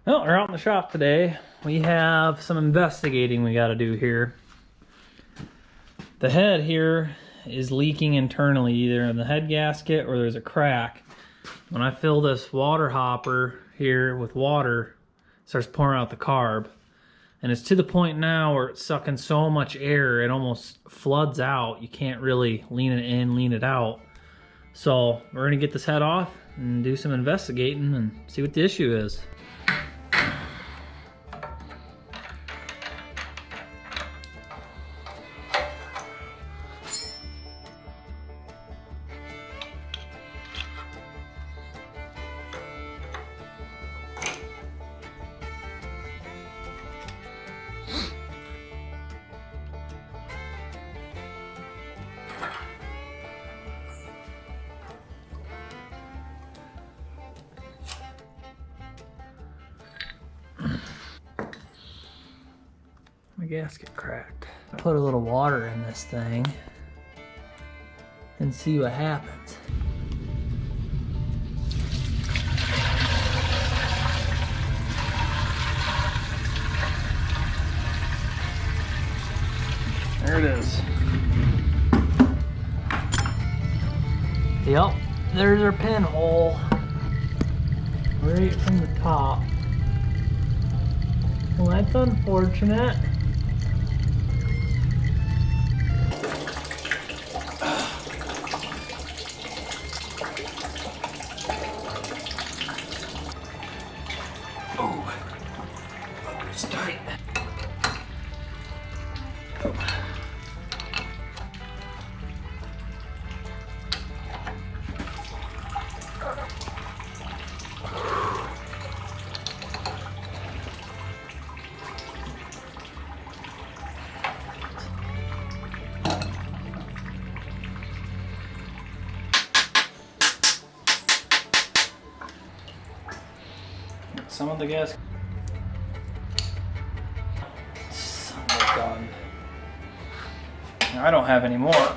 Well, we're out in the shop today. We have some investigating we got to do here. The head here is leaking internally, either in the head gasket or there's a crack. When I fill this water hopper here with water, it starts pouring out the carb. And it's to the point now where it's sucking so much air, it almost floods out. You can't really lean it in, lean it out. So we're gonna get this head off and do some investigating and see what the issue is. My gasket cracked. Put a little water in this thing and see what happens. There it is. Yep, there's our pinhole right from the top. Well, that's unfortunate. Oh, it's tight. Some of the gas. Son of a gun. Now, I don't have any more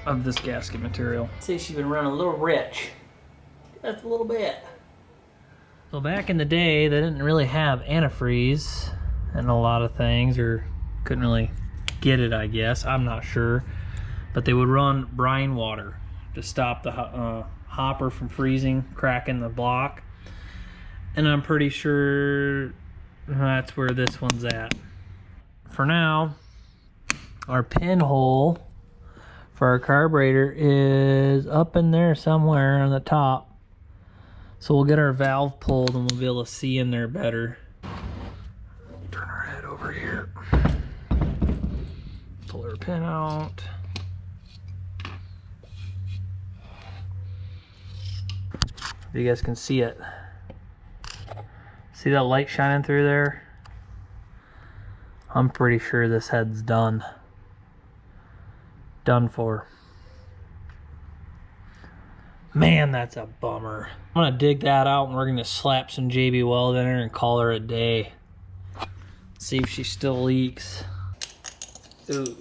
of this gasket material. I'd say she's been running a little rich. Just a little bit. So back in the day, they didn't really have antifreeze and a lot of things, or couldn't really get it, I guess. I'm not sure. But they would run brine water to stop the hopper from freezing, cracking the block. And I'm pretty sure that's where this one's at. For now, our pinhole for our carburetor is up in there somewhere on the top. So we'll get our valve pulled and we'll be able to see in there better. Turn our head over here. Pull our pin out. If you guys can see it. See that light shining through there? I'm pretty sure this head's done. Done for. Man, that's a bummer. I'm gonna dig that out and we're gonna slap some JB Weld in her and call her a day. See if she still leaks. Ooh.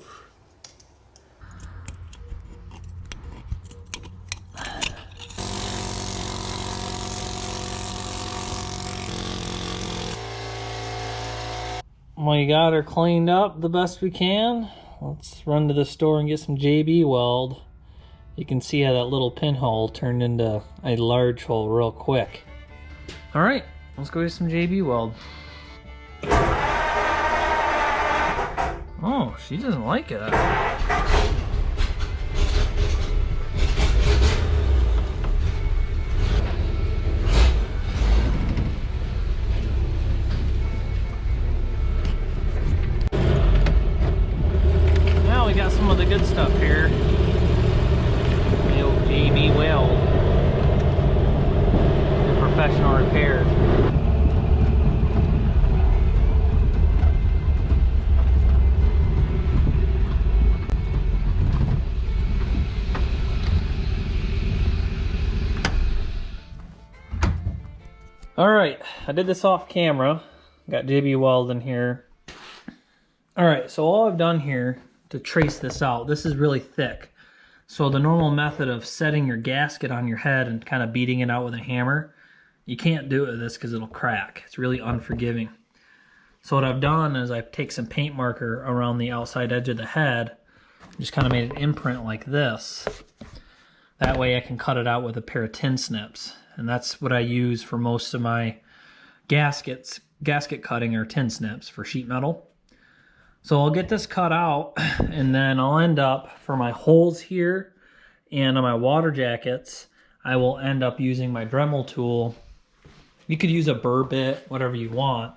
We got her cleaned up the best we can. Let's run to the store and get some JB Weld. You can see how that little pinhole turned into a large hole real quick. All right, let's go get some JB Weld. Oh, she doesn't like it. We got some of the good stuff here. The old JB Weld. The professional repair. Alright, I did this off camera. Got JB Weld in here. Alright, so all I've done here to trace this out, this is really thick. So the normal method of setting your gasket on your head and kind of beating it out with a hammer You can't do it with this because it'll crack. It's really unforgiving. So what I've done is I've taken some paint marker around the outside edge of the head, just kind of made an imprint like this. That way I can cut it out with a pair of tin snips. And that's what I use for most of my gasket cutting, or tin snips for sheet metal. So I'll get this cut out, and then I'll end up, for my holes here and on my water jackets, I will end up using my Dremel tool. You could use a burr bit, whatever you want.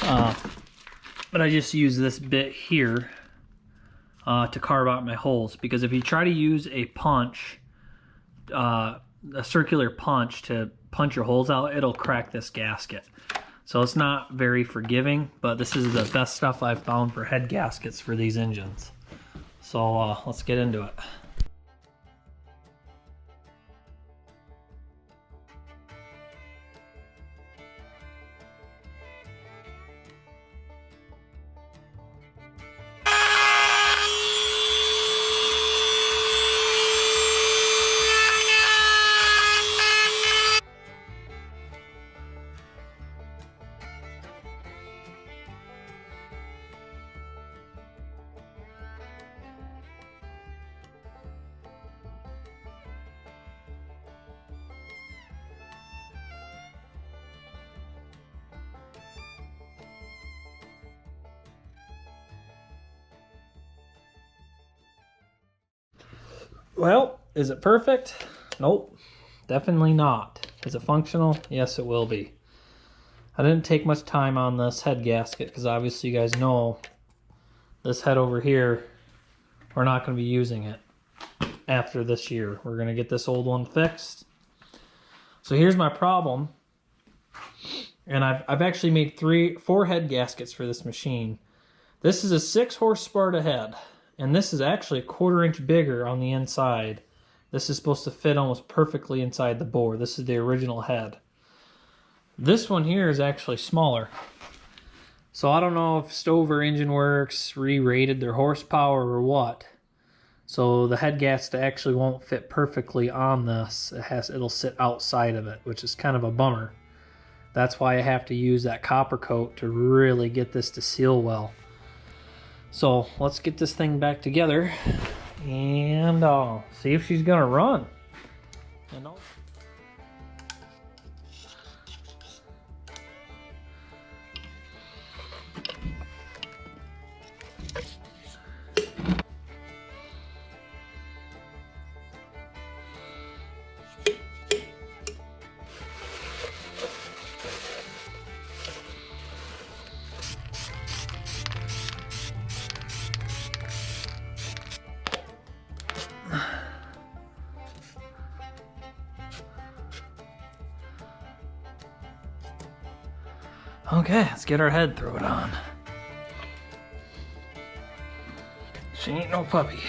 But I just use this bit here to carve out my holes, because if you try to use a punch, a circular punch to punch your holes out, it'll crack this gasket. So it's not very forgiving, but this is the best stuff I've found for head gaskets for these engines. So let's get into it. Well, is it perfect? Nope, definitely not. Is it functional? Yes, it will be. I didn't take much time on this head gasket because obviously you guys know this head over here, we're not going to be using it after this year. We're going to get this old one fixed. So here's my problem. And I've actually made 4 head gaskets for this machine. This is a 6-horse Sparta head. And this is actually a 1/4 inch bigger on the inside. This is supposed to fit almost perfectly inside the bore. This is the original head. This one here is actually smaller. So I don't know if Stover Engine Works re-rated their horsepower or what. So the head gasket actually won't fit perfectly on this. It'll sit outside of it, which is kind of a bummer. That's why I have to use that copper coat to really get this to seal well. So let's get this thing back together and see if she's gonna run. Okay, let's get our head thrown on. She ain't no puppy.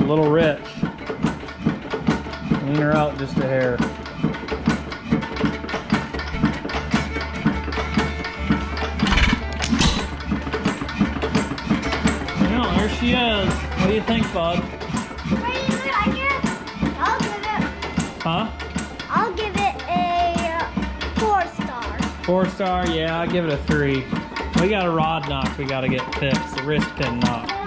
A little rich. Lean her out just a hair. Well, there she is. What do you think, bud? Huh? I'll give it a 4-star. 4-star? Yeah, I'll give it a 3. We got a rod knock we got to get fixed. The wrist pin knock.